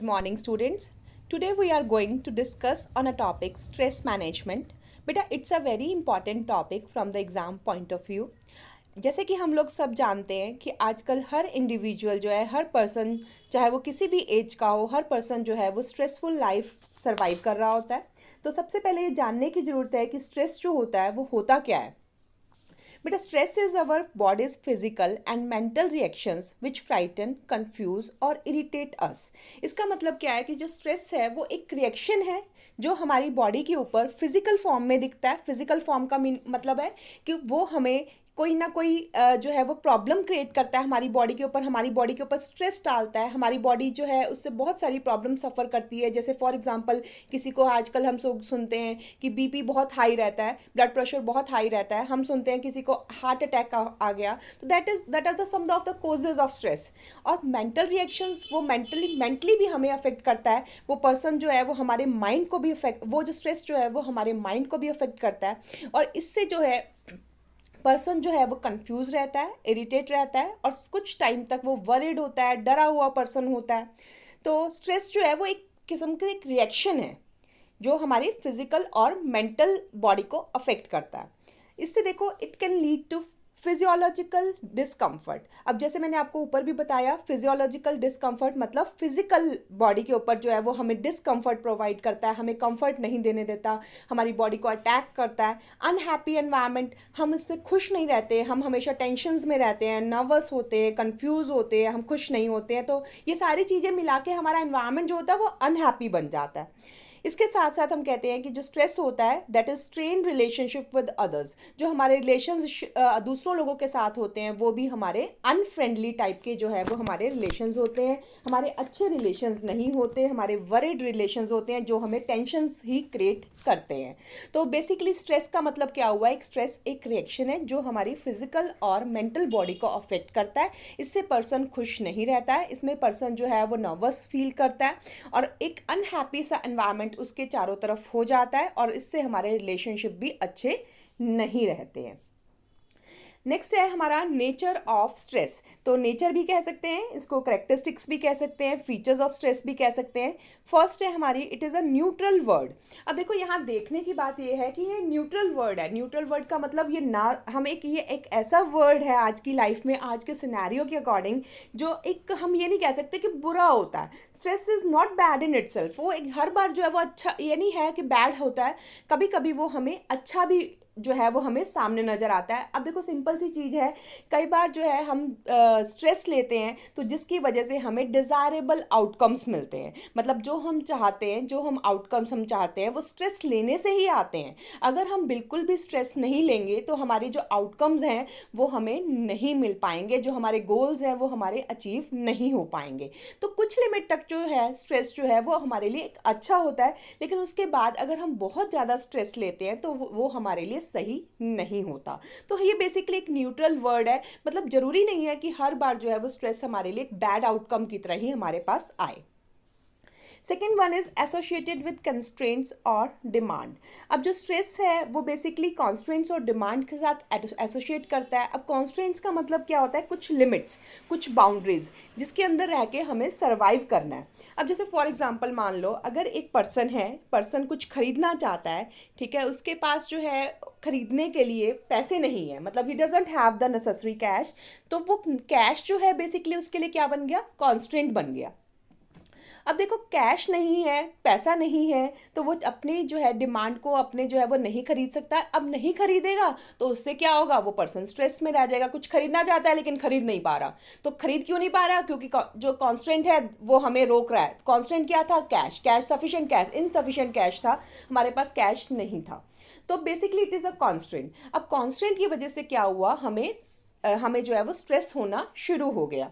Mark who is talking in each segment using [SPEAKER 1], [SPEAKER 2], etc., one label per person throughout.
[SPEAKER 1] Good morning, students. Today we are going to discuss on a topic stress management. बेटा it's a very important topic from the exam point of view. जैसे कि हम लोग सब जानते हैं कि आजकल हर इंडिविजुअल जो है, हर पर्सन, चाहे वो किसी भी एज का हो, हर पर्सन जो है वो स्ट्रेसफुल लाइफ सर्वाइव कर रहा होता है। तो सबसे पहले ये जानने की ज़रूरत है कि स्ट्रेस जो होता है वो होता क्या है। बेटा stress is our bodies physical and mental reactions which frighten confuse और इरिटेट अस। इसका मतलब क्या है कि जो स्ट्रेस है वो एक रिएक्शन है जो हमारी बॉडी के ऊपर फिजिकल फॉर्म में दिखता है। फिजिकल फॉर्म का मतलब है कि वो हमें कोई ना कोई जो है वो प्रॉब्लम क्रिएट करता है हमारी बॉडी के ऊपर स्ट्रेस डालता है। हमारी बॉडी जो है उससे बहुत सारी प्रॉब्लम सफ़र करती है। जैसे फॉर एग्जांपल किसी को आजकल हम सुनते हैं कि बीपी बहुत हाई रहता है, ब्लड प्रेशर बहुत हाई रहता है। हम सुनते हैं किसी को हार्ट अटैक आ गया। तो that are the some of the causes of stress. और मेंटल रिएक्शंस वो मेंटली भी हमें अफेक्ट करता है। वो पर्सन जो है वो हमारे माइंड को भी अफेक्ट, वो जो स्ट्रेस जो है वो हमारे माइंड को भी अफेक्ट करता है। और इससे जो है पर्सन जो है वो कंफ्यूज रहता है, इरिटेट रहता है और कुछ टाइम तक वो वरिड होता है, डरा हुआ पर्सन होता है। तो स्ट्रेस जो है वो एक किस्म का एक रिएक्शन है जो हमारी फिजिकल और मेंटल बॉडी को अफेक्ट करता है। इससे देखो it can lead to physiological discomfort. अब जैसे मैंने आपको ऊपर भी बताया, फिजियोलॉजिकल डिस्कम्फर्ट मतलब फिजिकल बॉडी के ऊपर जो है वो हमें डिस्कम्फर्ट प्रोवाइड करता है, हमें कंफर्ट नहीं देने देता, हमारी बॉडी को अटैक करता है। अनहैप्पी एनवायरनमेंट, हम इससे खुश नहीं रहते, हम हमेशा टेंशन्स में रहते हैं, नर्वस होते हैं, कंफ्यूज होते हैं, हम खुश नहीं होते हैं। तो ये सारी चीज़ें मिला के हमारा एनवायरनमेंट जो होता है वो अनहैप्पी बन जाता है। इसके साथ साथ हम कहते हैं कि जो स्ट्रेस होता है that is strain relationship with others. जो हमारे रिलेशन दूसरों लोगों के साथ होते हैं वो भी हमारे अनफ्रेंडली टाइप के जो है वो हमारे रिलेशंस होते हैं, हमारे अच्छे रिलेशंस नहीं होते, हमारे वरिड रिलेशंस होते हैं जो हमें टेंशन्स ही क्रिएट करते हैं। तो बेसिकली स्ट्रेस का मतलब क्या हुआ, एक स्ट्रेस एक रिएक्शन है जो हमारी फिजिकल और मेंटल बॉडी को अफेक्ट करता है। इससे पर्सन खुश नहीं रहता है, इसमें पर्सन जो है वो नर्वस फील करता है और एक अनहैप्पी सा एनवायरनमेंट उसके चारों तरफ हो जाता है और इससे हमारे रिलेशनशिप भी अच्छे नहीं रहते हैं। नेक्स्ट है हमारा नेचर ऑफ स्ट्रेस। तो नेचर भी कह सकते हैं इसको, करेक्टरिस्टिक्स भी कह सकते हैं, फीचर्स ऑफ स्ट्रेस भी कह सकते हैं। फर्स्ट है हमारी it is a neutral word. अब देखो यहाँ देखने की बात ये है कि ये न्यूट्रल वर्ड है। न्यूट्रल वर्ड का मतलब ये ना हम ये एक ऐसा वर्ड है आज की लाइफ में, आज के सिनेरियो के अकॉर्डिंग, जो एक हम ये नहीं कह सकते कि बुरा होता है। Stress is not bad in itself. वो एक हर बार जो है वो अच्छा ये नहीं है कि बैड होता है, कभी कभी वो हमें अच्छा भी जो है वो हमें सामने नज़र आता है। अब देखो सिंपल सी चीज़ है, कई बार जो है हम स्ट्रेस लेते हैं तो जिसकी वजह से हमें डिज़ायरेबल आउटकम्स मिलते हैं। मतलब जो हम चाहते हैं, जो हम आउटकम्स हम चाहते हैं वो स्ट्रेस लेने से ही आते हैं। अगर हम बिल्कुल भी स्ट्रेस नहीं लेंगे तो हमारी जो आउटकम्स हैं वो हमें नहीं मिल पाएंगे, जो हमारे गोल्स हैं वो हमारे अचीव नहीं हो पाएंगे। तो कुछ लिमिट तक जो है स्ट्रेस जो है वो हमारे लिए एक अच्छा होता है, लेकिन उसके बाद अगर हम बहुत ज़्यादा स्ट्रेस लेते हैं तो वो हमारे लिए सही नहीं होता। तो ये बेसिकली एक न्यूट्रल वर्ड है। मतलब जरूरी नहीं है कि हर बार जो है वो स्ट्रेस हमारे लिए एक बैड आउटकम की तरह ही हमारे पास आए। Second one is associated with constraints और डिमांड। अब जो स्ट्रेस है वो बेसिकली कॉन्स्ट्रेंट्स और डिमांड के साथ एसोसिएट करता है। अब कॉन्स्ट्रेंट्स का मतलब क्या होता है, कुछ लिमिट्स, कुछ बाउंड्रीज जिसके अंदर रह के हमें सर्वाइव करना है। अब जैसे फॉर एग्जांपल मान लो अगर एक पर्सन है, पर्सन कुछ खरीदना चाहता है, ठीक है, उसके पास जो है खरीदने के लिए पैसे नहीं है, मतलब he doesn't have the necessary cash. तो वो कैश जो है बेसिकली उसके लिए क्या बन गया, कॉन्स्ट्रेंट बन गया। अब देखो कैश नहीं है, पैसा नहीं है, तो वो अपनी जो है डिमांड को अपने जो है वो नहीं खरीद सकता। अब नहीं खरीदेगा तो उससे क्या होगा, वो पर्सन स्ट्रेस में रह जाएगा। कुछ खरीदना चाहता है लेकिन खरीद नहीं पा रहा। तो खरीद क्यों नहीं पा रहा, क्योंकि जो कॉन्स्टेंट है वो हमें रोक रहा है। कॉन्स्टेंट क्या था, cash. Cash sufficient cash, insufficient cash था, हमारे पास कैश नहीं था। तो basically it is a constant. अब कॉन्स्टेंट की वजह से क्या हुआ, हमें जो है वो स्ट्रेस होना शुरू हो गया।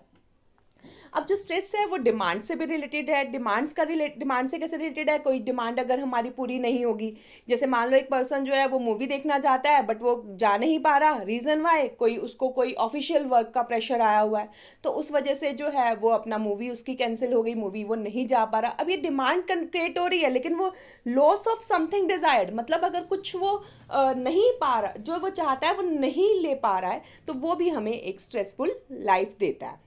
[SPEAKER 1] अब जो स्ट्रेस है वो डिमांड से भी रिलेटेड है। डिमांड से कैसे रिलेटेड है, कोई डिमांड अगर हमारी पूरी नहीं होगी, जैसे मान लो एक पर्सन जो है वो मूवी देखना चाहता है बट वो जा नहीं पा रहा, रीज़न वाई, उसको कोई ऑफिशियल वर्क का प्रेशर आया हुआ है, तो उस वजह से जो है वो अपना मूवी उसकी कैंसिल हो गई, मूवी वो नहीं जा पा रहा। अब ये डिमांड क्रिएट हो रही है लेकिन वो लॉस ऑफ समथिंग डिजायर्ड, मतलब अगर कुछ वो नहीं पा रहा, जो वो चाहता है वो नहीं ले पा रहा है, तो वो भी हमें एक स्ट्रेसफुल लाइफ देता है।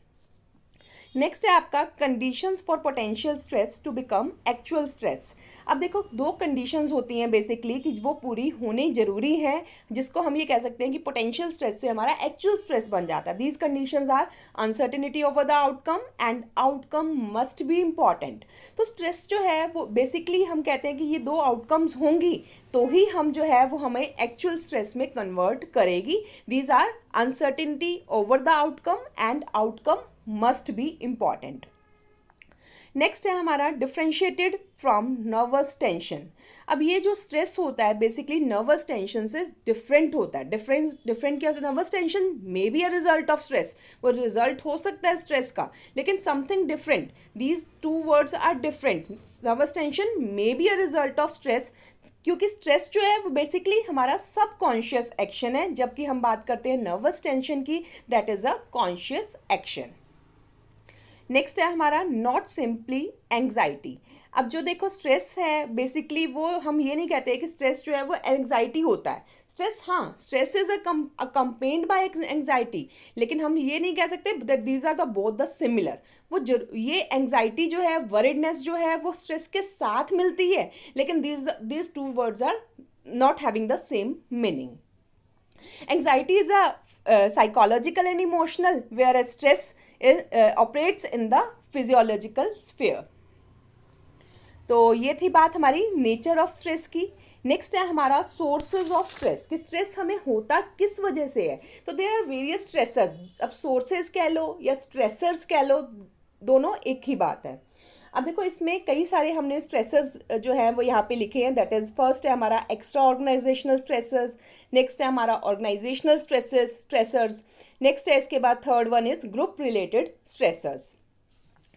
[SPEAKER 1] नेक्स्ट है आपका conditions for potential stress to become actual stress. अब देखो दो कंडीशंस होती हैं बेसिकली कि वो पूरी होनी जरूरी है, जिसको हम ये कह सकते हैं कि पोटेंशियल स्ट्रेस से हमारा एक्चुअल स्ट्रेस बन जाता है। These conditions are uncertainty over the outcome and outcome must be important. तो स्ट्रेस जो है वो बेसिकली हम कहते हैं कि ये दो आउटकम्स होंगी तो ही हम जो है वो हमें एक्चुअल स्ट्रेस में कन्वर्ट करेगी। These are uncertainty over the outcome and outcome must be important. Next है हमारा डिफ्रेंशिएटेड फ्रॉम नर्वस टेंशन। अब ये जो स्ट्रेस होता है बेसिकली नर्वस टेंशन से डिफरेंट होता है। डिफरेंट क्या होता है? Nervous tension may be a result of stress, वो रिजल्ट हो सकता है स्ट्रेस का, लेकिन something different. These two words are different. Nervous tension may be a result of stress, क्योंकि स्ट्रेस जो है वो बेसिकली हमारा सबकॉन्शियस एक्शन है, जबकि हम बात करते हैं नर्वस टेंशन की, that is a conscious action. Next है हमारा नॉट सिंपली एंग्जाइटी। अब जो देखो स्ट्रेस है बेसिकली वो हम ये नहीं कहते कि स्ट्रेस जो है वो एंग्जाइटी होता है। स्ट्रेस, हाँ, stress is accompanied by anxiety, लेकिन हम ये नहीं कह सकते that these are the both the similar. ये एंग्जाइटी जो है, वरीडनेस जो है वो स्ट्रेस के साथ मिलती है, लेकिन these two words are not having the same meaning. Anxiety is a psychological and emotional, whereas stress operates in the physiological sphere. तो ये थी बात हमारी नेचर ऑफ स्ट्रेस की। नेक्स्ट है हमारा सोर्सेज ऑफ स्ट्रेस, कि स्ट्रेस हमें होता किस वजह से है। तो देयर आर वेरियस स्ट्रेसर्स। अब सोर्सेज कह लो या स्ट्रेसर्स कह लो, दोनों एक ही बात है। अब देखो इसमें कई सारे हमने स्ट्रेसर्स जो हैं वो यहाँ पे लिखे हैं। दैट इज फर्स्ट है हमारा एक्स्ट्रा ऑर्गेनाइजेशनल स्ट्रेसर्स, नेक्स्ट है हमारा ऑर्गेनाइजेशनल स्ट्रेसर्स, नेक्स्ट है इसके बाद third one is group related stressors.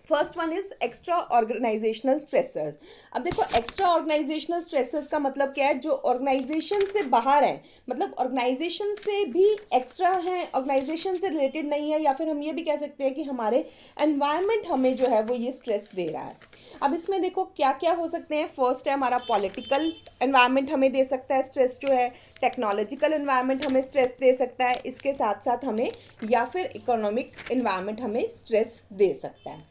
[SPEAKER 1] First one is extra organisational stressors. अब देखो एक्स्ट्रा ऑर्गेनाइजेशनल स्ट्रेसर्स का मतलब क्या है? जो ऑर्गेनाइजेशन से बाहर है, मतलब ऑर्गेनाइजेशन से भी एक्स्ट्रा है, ऑर्गेनाइजेशन से रिलेटेड नहीं है, या फिर हम ये भी कह सकते हैं कि हमारे एनवायरनमेंट हमें जो है वो ये स्ट्रेस दे रहा है। अब इसमें देखो क्या क्या हो सकते हैं। फर्स्ट है हमारा पॉलिटिकल एनवायरनमेंट हमें दे सकता है स्ट्रेस जो है, टेक्नोलॉजिकल एनवायरनमेंट हमें स्ट्रेस दे सकता है, इसके साथ साथ हमें या फिर इकोनॉमिक एनवायरनमेंट हमें स्ट्रेस दे सकता है।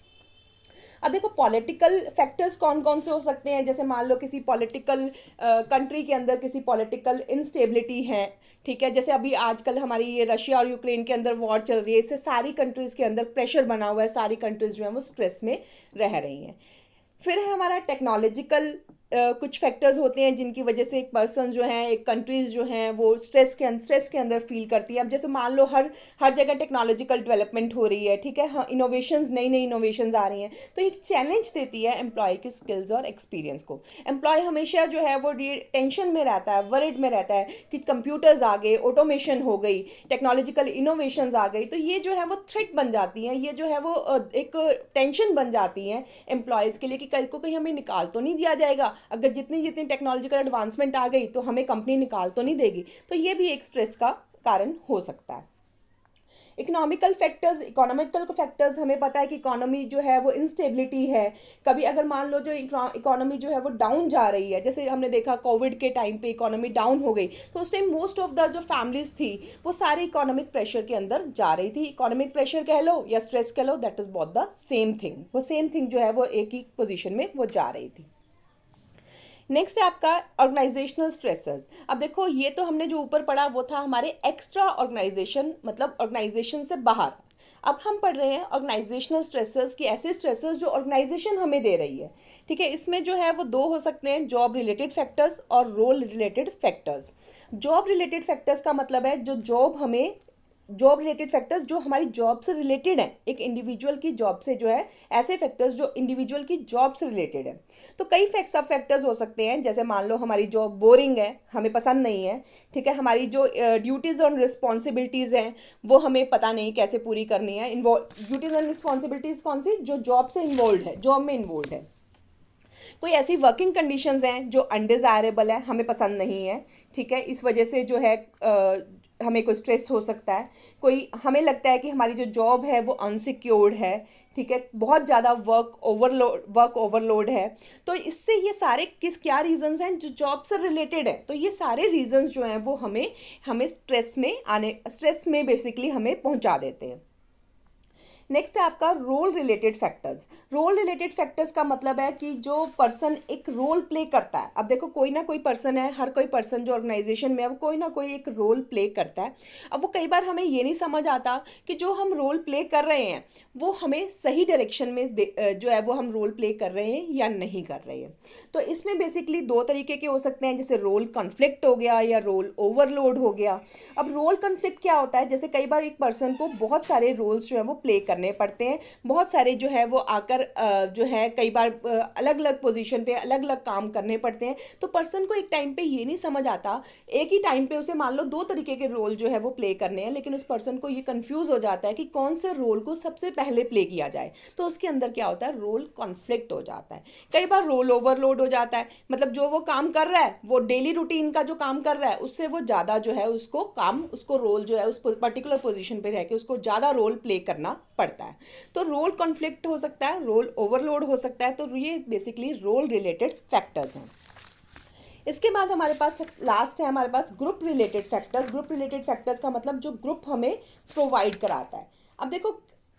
[SPEAKER 1] अब देखो पॉलिटिकल फैक्टर्स कौन कौन से हो सकते हैं। जैसे मान लो किसी पॉलिटिकल कंट्री के अंदर किसी पॉलिटिकल इंस्टेबिलिटी है, ठीक है, जैसे अभी आजकल हमारी ये रशिया और यूक्रेन के अंदर वॉर चल रही है, इससे सारी कंट्रीज़ के अंदर प्रेशर बना हुआ है, सारी कंट्रीज़ जो हैं वो स्ट्रेस में रह रही हैं। फिर है हमारा टेक्नोलॉजिकल कुछ फैक्टर्स होते हैं जिनकी वजह से एक पर्सन जो है, एक कंट्रीज़ जो हैं वो स्ट्रेस के अंदर फील करती है। अब जैसे मान लो हर जगह टेक्नोलॉजिकल डेवलपमेंट हो रही है, ठीक है, हाँ, नई इनोवेशंस आ रही हैं, तो एक चैलेंज देती है एम्प्लॉय की स्किल्स और एक्सपीरियंस को। एम्प्लॉय हमेशा जो है वो टेंशन में रहता है, वरिड में रहता है कि कंप्यूटर्स आ गए, ऑटोमेशन हो गई, टेक्नोलॉजिकल इनोवेशंस आ गई, तो ये जो है वो थ्रेट बन जाती हैं, ये जो है वो एक टेंशन बन जाती हैं एम्प्लॉयज़ के लिए कि कल को कहीं हमें निकाल तो नहीं दिया जाएगा। अगर जितनी जितनी टेक्नोलॉजिकल एडवांसमेंट आ गई तो हमें कंपनी निकाल तो नहीं देगी। तो ये भी एक स्ट्रेस का कारण हो सकता है। इकोनॉमिकल फैक्टर्स हमें पता है कि इकोनॉमी जो है वो इंस्टेबिलिटी है। कभी अगर मान लो जो इकोनॉमी जो है वो डाउन जा रही है, जैसे हमने देखा कोविड के टाइम पे इकोनॉमी डाउन हो गई, तो उस टाइम मोस्ट ऑफ द जो फैमिलीज थी वो सारी इकोनॉमिक प्रेशर के अंदर जा रही थी। इकोनॉमिक प्रेशर कह लो या स्ट्रेस कह लो, that is both the same thing. वो सेम थिंग जो है वो एक ही पोजिशन में वो जा रही थी। नेक्स्ट है आपका ऑर्गेनाइजेशनल स्ट्रेसर्स। अब देखो ये तो हमने जो ऊपर पढ़ा वो था हमारे एक्स्ट्रा ऑर्गेनाइजेशन, मतलब ऑर्गेनाइजेशन से बाहर। अब हम पढ़ रहे हैं ऑर्गेनाइजेशनल स्ट्रेसर्स की, ऐसे स्ट्रेसर्स जो ऑर्गेनाइजेशन हमें दे रही है, ठीक है। इसमें जो है वो दो हो सकते हैं, जॉब रिलेटेड फैक्टर्स और role related factors. Job related factors का मतलब है जॉब रिलेटेड फैक्टर्स जो हमारी जॉब से रिलेटेड हैं, एक इंडिविजुअल की जॉब से जो है, ऐसे फैक्टर्स जो इंडिविजुअल की जॉब से रिलेटेड है। तो कई सब फैक्टर्स हो सकते हैं, जैसे मान लो हमारी जॉब बोरिंग है, हमें पसंद नहीं है, ठीक है, हमारी जो ड्यूटीज़ और रिस्पॉन्सिबिलिटीज़ हैं वो हमें पता नहीं कैसे पूरी करनी है। ड्यूटीज़ एंड रिस्पॉन्सिबिलिटीज़ कौन सी? जो जॉब से इन्वॉल्व है, जॉब में इन्वॉल्व है। कोई ऐसी वर्किंग कंडीशंस हैं जो अनडिज़ायरेबल है, हमें पसंद नहीं है, ठीक है, इस वजह से जो है हमें कोई स्ट्रेस हो सकता है। कोई हमें लगता है कि हमारी जो जॉब है वो अनसिक्योर्ड है, ठीक है, बहुत ज़्यादा वर्क ओवरलोड है। तो इससे ये सारे क्या रीजंस हैं जो जॉब से रिलेटेड है। तो ये सारे रीजंस जो हैं वो हमें स्ट्रेस में बेसिकली हमें पहुंचा देते हैं। नेक्स्ट है आपका role related factors. Role related factors का मतलब है कि जो पर्सन एक रोल प्ले करता है। अब देखो कोई ना कोई पर्सन है, हर कोई पर्सन जो ऑर्गेनाइजेशन में है वो कोई ना कोई एक रोल प्ले करता है। अब वो कई बार हमें ये नहीं समझ आता कि जो हम रोल प्ले कर रहे हैं वो हमें सही डायरेक्शन में जो है वो हम रोल प्ले कर रहे हैं या नहीं कर रहे हैं। तो इसमें बेसिकली दो तरीके के हो सकते हैं, जैसे रोल कॉन्फ्लिक्ट हो गया या रोल ओवरलोड हो गया। अब रोल कॉन्फ्लिक्ट क्या होता है, जैसे कई बार एक पर्सन को बहुत सारे रोल्स जो है वो प्ले करने पड़ते हैं, बहुत सारे जो है वो आकर जो है कई बार अलग अलग पोजीशन पे अलग अलग काम करने पड़ते हैं। तो पर्सन को एक टाइम पे ये नहीं समझ आता, एक ही टाइम पे उसे मान लो दो तरीके के रोल जो है वो प्ले करने हैं, लेकिन उस पर्सन को ये कंफ्यूज हो जाता है कि कौन से रोल को सबसे पहले प्ले किया जाए। तो उसके अंदर क्या होता है, रोल कॉन्फ्लिक्ट हो जाता है। कई बार रोल ओवरलोड हो जाता है, मतलब जो वो काम कर रहा है वो डेली रूटीन का जो काम कर रहा है उससे वो ज़्यादा जो है उसको रोल जो है उस पर्टिकुलर पोजीशन पे रह के उसको ज़्यादा रोल प्ले करना पड़ता है। तो रोल कॉन्फ्लिक्ट हो सकता है, रोल ओवरलोड हो सकता है। तो ये बेसिकली रोल रिलेटेड फैक्टर्स हैं। इसके बाद हमारे पास लास्ट है हमारे पास group related factors. Group related factors का मतलब जो ग्रुप हमें प्रोवाइड कराता है। अब देखो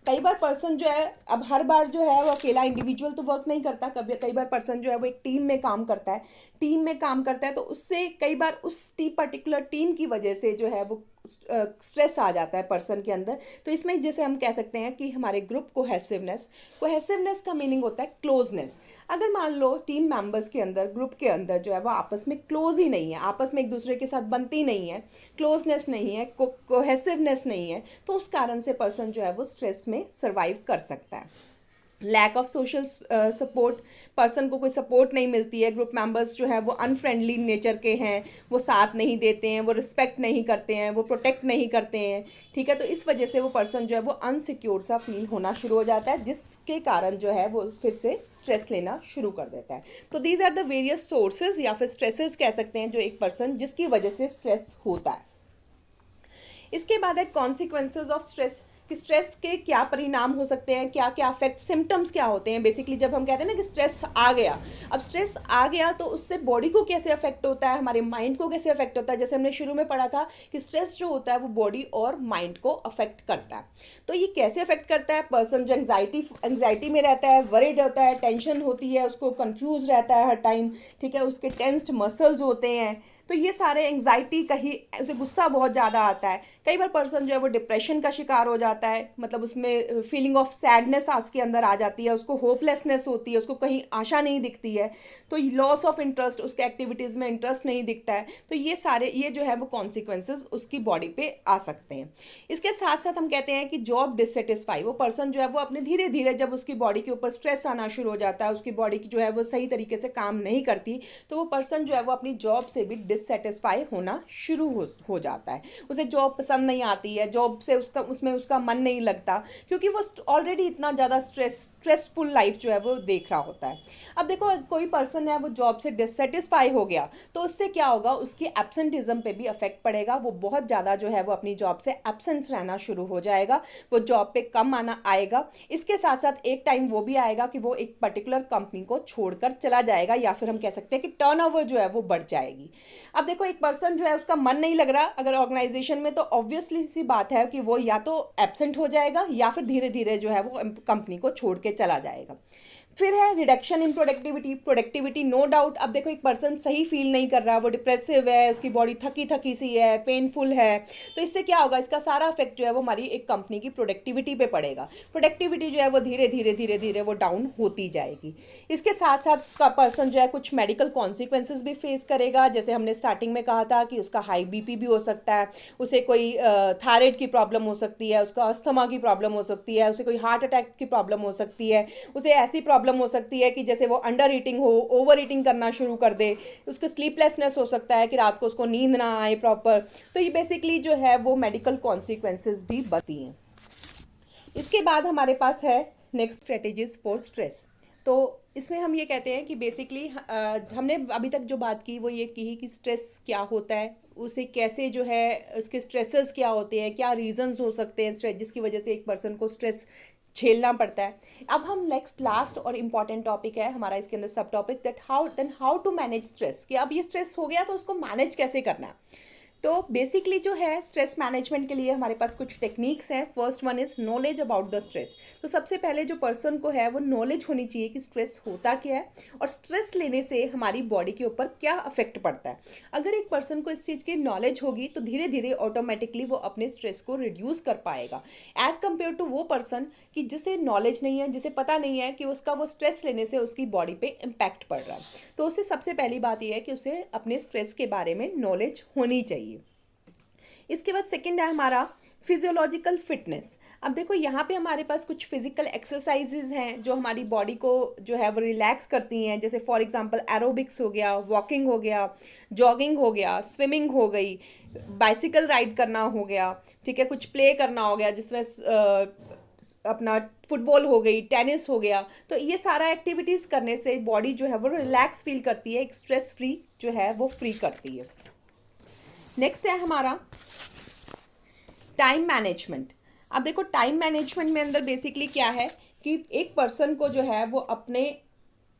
[SPEAKER 1] कई बार पर्सन जो है, अब हर बार जो है वो अकेला इंडिविजुअल तो वर्क नहीं करता, कई बार पर्सन जो है वो एक टीम में काम करता है। टीम में काम करता है तो उससे कई बार उस पर्टिकुलर टीम की वजह से जो है वो स्ट्रेस आ जाता है पर्सन के अंदर। तो इसमें जैसे हम कह सकते हैं कि हमारे ग्रुप कोहेसिवनेस का मीनिंग होता है क्लोजनेस। अगर मान लो टीम मेंबर्स के अंदर, ग्रुप के अंदर जो है वो आपस में क्लोज ही नहीं है, आपस में एक दूसरे के साथ बनती नहीं है, क्लोजनेस नहीं है, कोहेसिवनेस नहीं है, तो उस कारण से पर्सन जो है वो स्ट्रेस में सर्वाइव कर सकता है। Lack of social support, person को कोई सपोर्ट नहीं मिलती है, ग्रुप मेंबर्स जो है वो अनफ्रेंडली नेचर के हैं, वो साथ नहीं देते हैं, वो रिस्पेक्ट नहीं करते हैं, वो प्रोटेक्ट नहीं करते हैं, ठीक है। तो इस वजह से वो पर्सन जो है वो अनसिक्योर सा फील होना शुरू हो जाता है, जिसके कारण जो है वो फिर से स्ट्रेस लेना शुरू कर देता है। तो these are the various sources या फिर स्ट्रेसेस कह सकते हैं जो एक पर्सन जिसकी वजह से स्ट्रेस होता है। इसके बाद है कॉन्सिक्वेंसेज ऑफ स्ट्रेस, कि स्ट्रेस के क्या परिणाम हो सकते हैं, क्या क्या अफेक्ट, सिम्टम्स क्या होते हैं। बेसिकली जब हम कहते हैं ना कि स्ट्रेस आ गया, अब स्ट्रेस आ गया तो उससे बॉडी को कैसे अफेक्ट होता है, हमारे माइंड को कैसे अफेक्ट होता है। जैसे हमने शुरू में पढ़ा था कि स्ट्रेस जो होता है वो बॉडी और माइंड को अफेक्ट करता है। तो ये कैसे अफेक्ट करता है, पर्सन जो एंग्जाइटी में रहता है, वरीड होता है, टेंशन होती है, उसको कंफ्यूज रहता है हर टाइम, ठीक है, उसके टेंस्ड मसल्स होते हैं। तो ये सारे एंग्जाइटी का ही, उसे गुस्सा बहुत ज़्यादा आता है। कई बार पर्सन जो है वो डिप्रेशन का शिकार हो जाता है, मतलब उसमें फीलिंग ऑफ सैडनेस उसके अंदर आ जाती है, उसको होपलेसनेस होती है, उसको कहीं आशा नहीं दिखती है, तो लॉस ऑफ इंटरेस्ट, उसके एक्टिविटीज़ में इंटरेस्ट नहीं दिखता है। तो ये जो है वो कॉन्सिक्वेंसेज उसकी बॉडी पे आ सकते हैं। इसके साथ साथ हम कहते हैं कि जॉब डिससेटिस्फाई, वो पर्सन जो है वो अपने धीरे धीरे जब उसकी बॉडी के ऊपर स्ट्रेस आना शुरू हो जाता है, उसकी बॉडी की जो है वो सही तरीके से काम नहीं करती, तो वो पर्सन जो है वो अपनी जॉब से भी डिससेटिस्फाई होना शुरू हो जाता है। उसे जॉब पसंद नहीं आती है, जॉब से उसका मन नहीं लगता, क्योंकि वो ऑलरेडी इतना ज़्यादा स्ट्रेसफुल लाइफ जो है वो देख रहा होता है। अब देखो कोई पर्सन है वो जॉब से डिससेटिस्फाई हो गया तो उससे क्या होगा, उसकी एब्सेंटिज्म पे भी अफेक्ट पड़ेगा। वो बहुत ज़्यादा जो है वो अपनी जॉब से एब्सेंट रहना शुरू हो जाएगा, वो जॉब पे कम आएगा। इसके साथ साथ एक टाइम वो भी आएगा कि वो एक पर्टिकुलर कंपनी को छोड़कर चला जाएगा, या फिर हम कह सकते हैं कि टर्नओवर जो है वो बढ़ जाएगी। अब देखो एक पर्सन जो है उसका मन नहीं लग रहा अगर ऑर्गेनाइजेशन में, तो ऑब्वियसली सी बात है कि वो या तो एब्सेंट हो जाएगा या फिर धीरे धीरे जो है वो कंपनी को छोड़ के चला जाएगा। फिर है reduction in productivity no doubt. अब देखो एक पर्सन सही फील नहीं कर रहा, वो डिप्रेसिव है, उसकी बॉडी थकी थकी सी है, पेनफुल है, तो इससे क्या होगा, इसका सारा इफेक्ट जो है वो हमारी एक कंपनी की प्रोडक्टिविटी पे पड़ेगा। प्रोडक्टिविटी जो है वो धीरे धीरे वो डाउन होती जाएगी। इसके साथ साथ पर्सन जो है कुछ मेडिकल कॉन्सिक्वेंसेज भी फेस करेगा। जैसे हमने स्टार्टिंग में कहा था कि उसका हाई बीपी भी हो सकता है, उसे कोई थायराइड की प्रॉब्लम हो सकती है, उसका अस्थमा की प्रॉब्लम हो सकती है, उसे कोई हार्ट अटैक की प्रॉब्लम हो सकती है, उसे ऐसी प्रॉब्लम हो सकती है कि जैसे वो अंडर ईटिंग हो, ओवर ईटिंग करना शुरू कर दे, उसके स्लीपलेसनेस हो सकता है कि रात को उसको नींद ना आए प्रॉपर। तो ये बेसिकली जो है वो मेडिकल कॉन्सिक्वेंसेस भी बनती हैं। इसके बाद हमारे पास है नेक्स्ट स्ट्रेटेजीज फॉर स्ट्रेस। तो इसमें हम ये कहते हैं कि बेसिकली हमने अभी तक जो बात की वो ये की कि स्ट्रेस क्या होता है, उसे कैसे जो है उसके स्ट्रेसेस क्या होते हैं, क्या रीजंस हो सकते हैं स्ट्रेस जिसकी वजह से एक पर्सन को स्ट्रेस झेलना पड़ता है। अब हम नेक्स्ट लास्ट और इम्पॉर्टेंट टॉपिक है हमारा इसके अंदर सब topic, that how to manage stress, कि अब ये स्ट्रेस हो गया तो उसको मैनेज कैसे करना है। तो बेसिकली जो है स्ट्रेस मैनेजमेंट के लिए हमारे पास कुछ टेक्निक्स हैं। First one is knowledge about the stress. तो सबसे पहले जो पर्सन को है वो नॉलेज होनी चाहिए कि स्ट्रेस होता क्या है और स्ट्रेस लेने से हमारी बॉडी के ऊपर क्या अफेक्ट पड़ता है। अगर एक पर्सन को इस चीज़ की नॉलेज होगी तो धीरे धीरे ऑटोमेटिकली वो अपने स्ट्रेस को रिड्यूस कर पाएगा, एज़ कम्पेयर टू वो पर्सन कि जिसे नॉलेज नहीं है, जिसे पता नहीं है कि उसका वो स्ट्रेस लेने से उसकी बॉडी पे इम्पैक्ट पड़ रहा है। तो उससे सबसे पहली बात यह है कि उसे अपने स्ट्रेस के बारे में नॉलेज होनी चाहिए। इसके बाद सेकंड है हमारा फिजियोलॉजिकल फिटनेस। अब देखो यहाँ पे हमारे पास कुछ फिजिकल एक्सरसाइजेज हैं जो हमारी बॉडी को जो है वो रिलैक्स करती हैं। जैसे फॉर एग्जांपल एरोबिक्स हो गया, वॉकिंग हो गया, जॉगिंग हो गया, स्विमिंग हो गई, बाइसिकल राइड करना हो गया, ठीक है, कुछ प्ले करना हो गया जिस तरह अपना फुटबॉल हो गई, टेनिस हो गया। तो ये सारा एक्टिविटीज़ करने से बॉडी जो है वो रिलैक्स फील करती है, एक स्ट्रेस फ्री जो है वो फ्री करती है। नेक्स्ट है हमारा टाइम मैनेजमेंट। अब देखो टाइम मैनेजमेंट में अंदर बेसिकली क्या है कि एक पर्सन को जो है वो अपने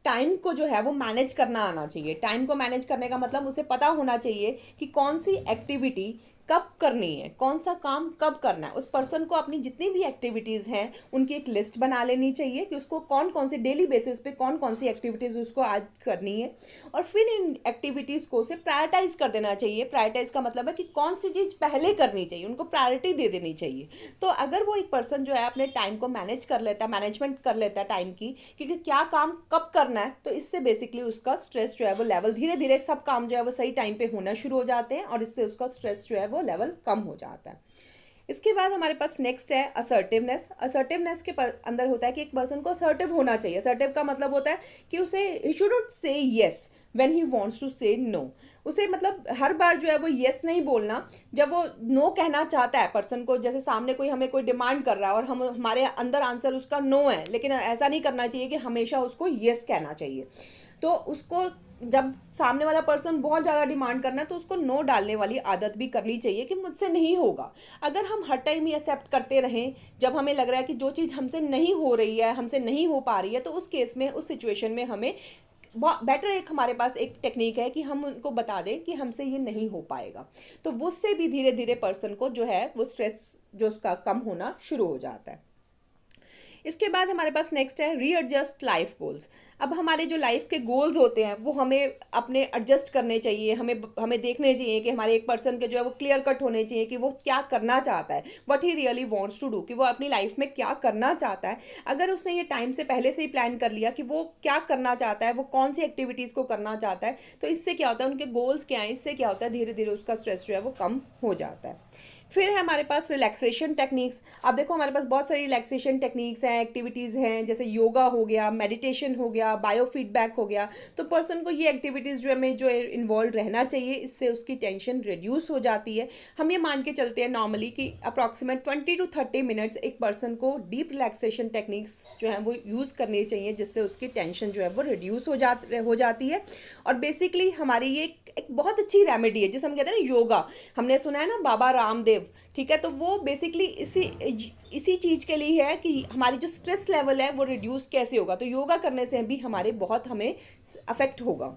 [SPEAKER 1] टाइम को जो है वो मैनेज करना आना चाहिए। टाइम को मैनेज करने का मतलब उसे पता होना चाहिए कि कौन सी एक्टिविटी कब करनी है, कौन सा काम कब करना है। उस पर्सन को अपनी जितनी भी एक्टिविटीज़ हैं उनकी एक लिस्ट बना लेनी चाहिए कि उसको कौन कौन सी डेली बेसिस पे कौन कौन सी एक्टिविटीज़ उसको आज करनी है, और फिर इन एक्टिविटीज़ को उसे प्रायोरिटाइज कर देना चाहिए। प्रायोरिटाइज का मतलब है कि कौन सी चीज़ पहले करनी चाहिए, उनको प्रायोरिटी दे देनी चाहिए। तो अगर वो एक पर्सन जो है अपने टाइम को मैनेज कर लेता है, मैनेजमेंट कर लेता है टाइम की, क्योंकि क्या काम कब करना है, तो इससे बेसिकली उसका स्ट्रेस जो है वो लेवल धीरे धीरे सब काम जो है वो सही टाइम पे होना शुरू हो जाते हैं और इससे उसका स्ट्रेस जो है वो लेवल कम हो जाता है। इसके बाद हमारे पास नेक्स्ट है असर्टिवनेस। असर्टिवनेस के अंदर होता है कि एक पर्सन को असर्टिव होना चाहिए। असर्टिव का मतलब होता है कि उसे he should not say yes when he wants to say no. उसे मतलब हर बार जो है वो येस नहीं बोलना। जब वो नो कहना चाहता है पर्सन को, जैसे सामने कोई हमें कोई डिमांड कर रहा है और हम हमारे अंदर आंसर उसका नो है, लेकिन ऐसा नहीं करना चाहिए कि हमेशा उसको येस कहना चाहिए। तो उसको जब सामने वाला पर्सन बहुत ज़्यादा डिमांड करना है तो उसको नो डालने वाली आदत भी करनी चाहिए कि मुझसे नहीं होगा। अगर हम हर टाइम ही एक्सेप्ट करते रहें जब हमें लग रहा है कि जो चीज़ हमसे नहीं हो रही है, हमसे नहीं हो पा रही है, तो उस केस में, उस सिचुएशन में हमें बेटर एक हमारे पास एक टेक्निक है कि हम उनको बता दें कि हमसे ये नहीं हो पाएगा। तो उससे भी धीरे धीरे पर्सन को जो है वो स्ट्रेस जो उसका कम होना शुरू हो जाता है। इसके बाद हमारे पास नेक्स्ट है रीएडजस्ट लाइफ गोल्स। अब हमारे जो लाइफ के गोल्स होते हैं वो हमें अपने एडजस्ट करने चाहिए। हमें देखने चाहिए कि हमारे एक पर्सन के जो है वो क्लियर कट होने चाहिए कि वो क्या करना चाहता है, what he really wants to do, कि वो अपनी लाइफ में क्या करना चाहता है। अगर उसने ये टाइम से पहले से ही प्लान कर लिया कि वो क्या करना चाहता है, वो कौन सी एक्टिविटीज़ को करना चाहता है, तो इससे क्या होता है, उनके गोल्स क्या हैं, इससे क्या होता है, धीरे धीरे उसका स्ट्रेस जो है वो कम हो जाता है। फिर है हमारे पास रिलैक्सेशन टेक्निक्स। अब देखो हमारे पास बहुत सारी रिलैक्सेशन टेक्निक्स हैं, एक्टिविटीज़ हैं, जैसे योगा हो गया, मेडिटेशन हो गया, बायो फीडबैक हो गया। तो पर्सन को ये एक्टिविटीज़ जो हमें जो इन्वॉल्व रहना चाहिए, इससे उसकी टेंशन रिड्यूस हो जाती है। हम ये मान के चलते हैं नॉर्मली कि अप्रॉक्सीमेट 20 to 30 मिनट्स एक पर्सन को डीप रिलैक्सेशन टेक्निक्स जो है वो यूज़ करनी चाहिए, जिससे उसकी टेंशन जो है वो रिड्यूस हो जाती है। और बेसिकली हमारी ये एक बहुत अच्छी रेमेडी है जिसे हम कहते हैं ना योगा। हमने सुना है ना बाबा रामदेव, ठीक है, तो वो बेसिकली इसी चीज़ के लिए है कि हमारी जो स्ट्रेस लेवल है वो रिड्यूस कैसे होगा। तो योगा करने से भी हमें अफेक्ट होगा।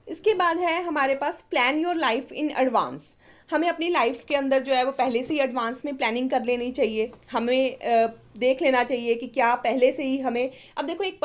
[SPEAKER 1] इसके बाद है हमारे पास plan your life in advance. हमें अपनी लाइफ के अंदर जो है वो पहले से ही एडवांस में प्लानिंग कर लेनी चाहिए। हमें देख लेना चाहिए कि क्या पहले से ही हमें, अब देखो एक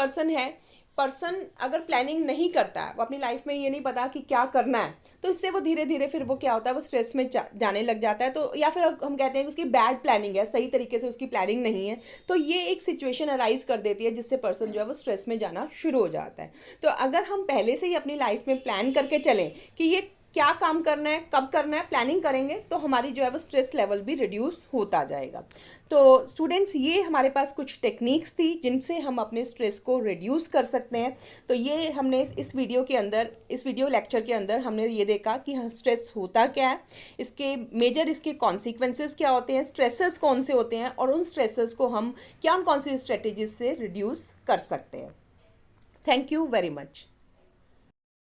[SPEAKER 1] पर्सन अगर प्लानिंग नहीं करता है, वो अपनी लाइफ में ये नहीं पता कि क्या करना है, तो इससे वो धीरे धीरे फिर वो क्या होता है, वो स्ट्रेस में जाने लग जाता है। तो या फिर हम कहते हैं कि उसकी बैड प्लानिंग है, सही तरीके से उसकी प्लानिंग नहीं है, तो ये एक सिचुएशन अराइज कर देती है जिससे पर्सन जो है वो स्ट्रेस में जाना शुरू हो जाता है। तो अगर हम पहले से ही अपनी लाइफ में प्लान करके चलें कि ये क्या काम करना है, कब करना है, प्लानिंग करेंगे, तो हमारी जो है वो स्ट्रेस लेवल भी रिड्यूस होता जाएगा। तो स्टूडेंट्स, ये हमारे पास कुछ टेक्निक्स थी जिनसे हम अपने स्ट्रेस को रिड्यूस कर सकते हैं। तो ये हमने इस वीडियो लेक्चर के अंदर हमने ये देखा कि स्ट्रेस होता क्या है, इसके कॉन्सिक्वेंसेस क्या होते हैं, स्ट्रेसेस कौन से होते हैं, और उन स्ट्रेसेस को हम कौन सी स्ट्रेटेजीज से रिड्यूस कर सकते हैं। Thank you very much.